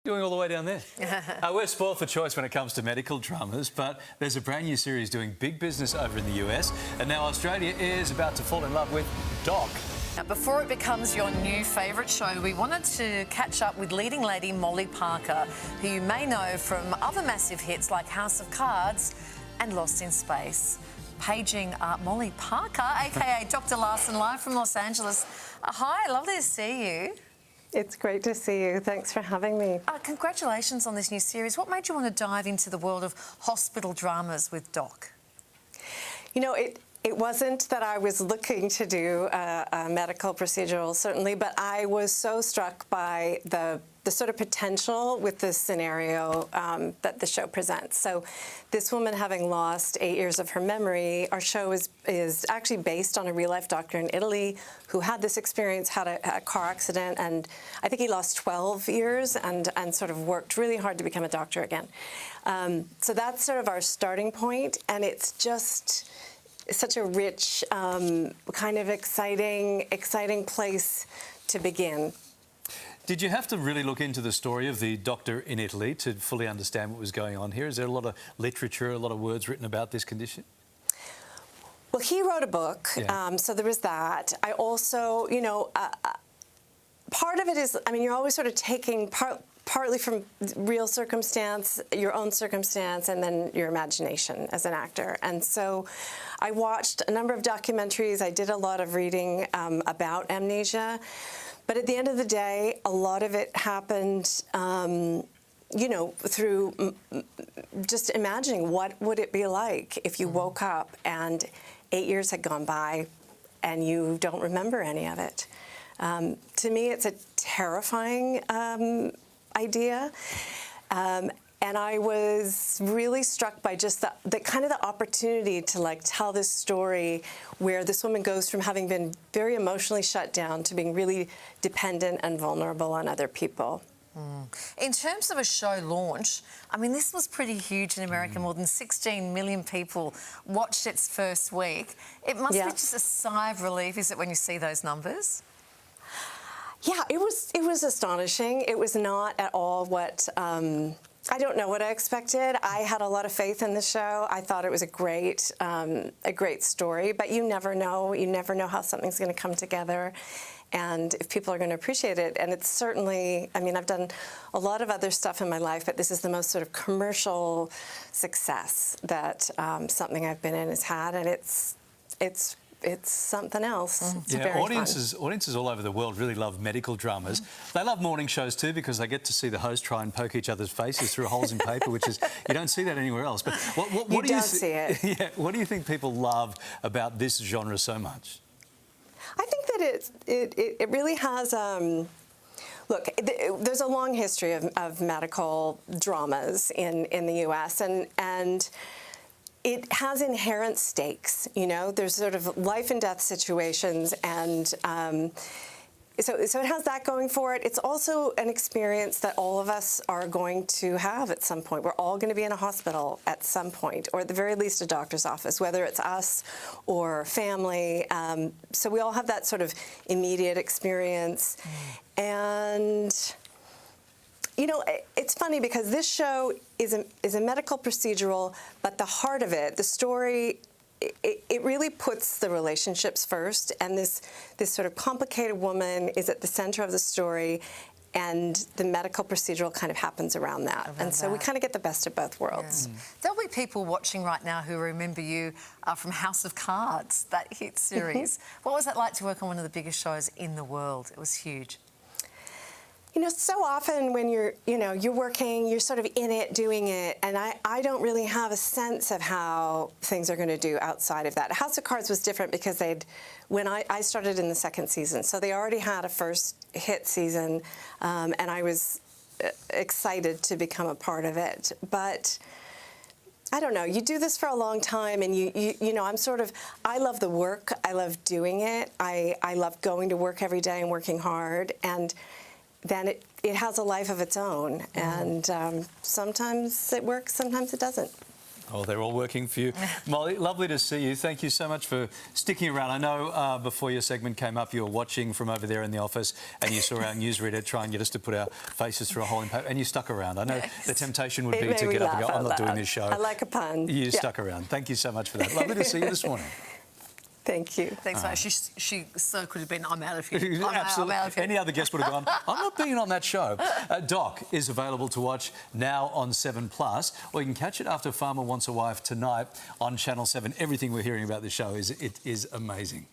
Doing all the way down there. We're spoiled for choice when it comes to medical dramas, but there's a brand new series doing big business over in the US, and now Australia is about to fall in love with Doc. Now, before it becomes your new favourite show, we wanted to catch up with leading lady Molly Parker, who you may know from other massive hits like House of Cards and Lost in Space. Paging Molly Parker, aka Dr. Larson, live from Los Angeles. Hi, lovely to see you. It's great to see you. Thanks for having me. Congratulations on this new series. What made you want to dive into the world of hospital dramas with Doc? You know, it wasn't that I was looking to do a medical procedural, certainly, but I was so struck by the sort of potential with this scenario that the show presents. So this woman having lost 8 years of her memory, our show is actually based on a real-life doctor in Italy who had this experience, had a car accident, and I think he lost 12 years and sort of worked really hard to become a doctor again. So that's sort of our starting point, and it's just such a rich, kind of exciting place to begin. Did you have to really look into the story of the doctor in Italy to fully understand what was going on here? Is there a lot of literature, a lot of words written about this condition? Well, he wrote a book, so there was that. I also, you know, part of it is, I mean, you're always sort of taking partly from real circumstance, your own circumstance, and then your imagination as an actor. And so I watched a number of documentaries. I did a lot of reading about amnesia. But at the end of the day, a lot of it happened, you know, through just imagining what would it be like if you woke up and 8 years had gone by and you don't remember any of it. To me, it's a terrifying idea. And I was really struck by just the kind of the opportunity to like tell this story where this woman goes from having been very emotionally shut down to being really dependent and vulnerable on other people. In terms of a show launch, I mean, this was pretty huge in America. More than 16 million people watched its first week. It must be just a sigh of relief, is it, when you see those numbers? Yeah, it was astonishing. It was not at all what I don't know what I expected. I had a lot of faith in the show. I thought it was a great story, but you never know. You never know how something's going to come together and if people are going to appreciate it. And it's certainly, I mean, I've done a lot of other stuff in my life, but this is the most sort of commercial success that something I've been in has had, and it's something else. It's very audiences all over the world really love medical dramas. They love morning shows too because they get to see the host try and poke each other's faces through holes in paper, which is, you don't see that anywhere else. But what do you see it? Yeah, what do you think people love about this genre so much? I think that it really has. Look, there's a long history of medical dramas in the U.S. and it has inherent stakes, you know. There's sort of life and death situations, and so it has that going for it. It's also an experience that all of us are going to have at some point. We're all going to be in a hospital at some point, or at the very least a doctor's office, whether it's us or family. So we all have that sort of immediate experience. And you know, it's funny because this show is a medical procedural, but the heart of it, the story, it really puts the relationships first, and this sort of complicated woman is at the center of the story, and the medical procedural kind of happens around that. So we kind of get the best of both worlds. Yeah. There'll be people watching right now who remember you from House of Cards, that hit series. What was it like to work on one of the biggest shows in the world? It was huge. You know, so often when you're working, you're sort of in it, doing it, and I don't really have a sense of how things are going to do outside of that. House of Cards was different because when I started in the second season, so they already had a first hit season, and I was excited to become a part of it. But I don't know, you do this for a long time, and you know, I love the work, I love doing it, I love going to work every day and working hard, and then it has a life of its own, and sometimes it works, sometimes it doesn't. Oh, they're all working for you. Molly, lovely to see you. Thank you so much for sticking around. I know before your segment came up, you were watching from over there in the office and you saw our newsreader try and get us to put our faces through a hole in paper, and you stuck around. I know the temptation would be to get up and go, I'm not doing this show. I like a pun. You stuck around. Thank you so much for that. Lovely to see you this morning. Thank you. Thanks, mate. She so could have been, I'm out of here. Absolutely. I'm out of here. Any other guest would have gone, I'm not being on that show. Doc is available to watch now on 7+, or you can catch it after Farmer Wants a Wife tonight on Channel 7. Everything we're hearing about this show is amazing.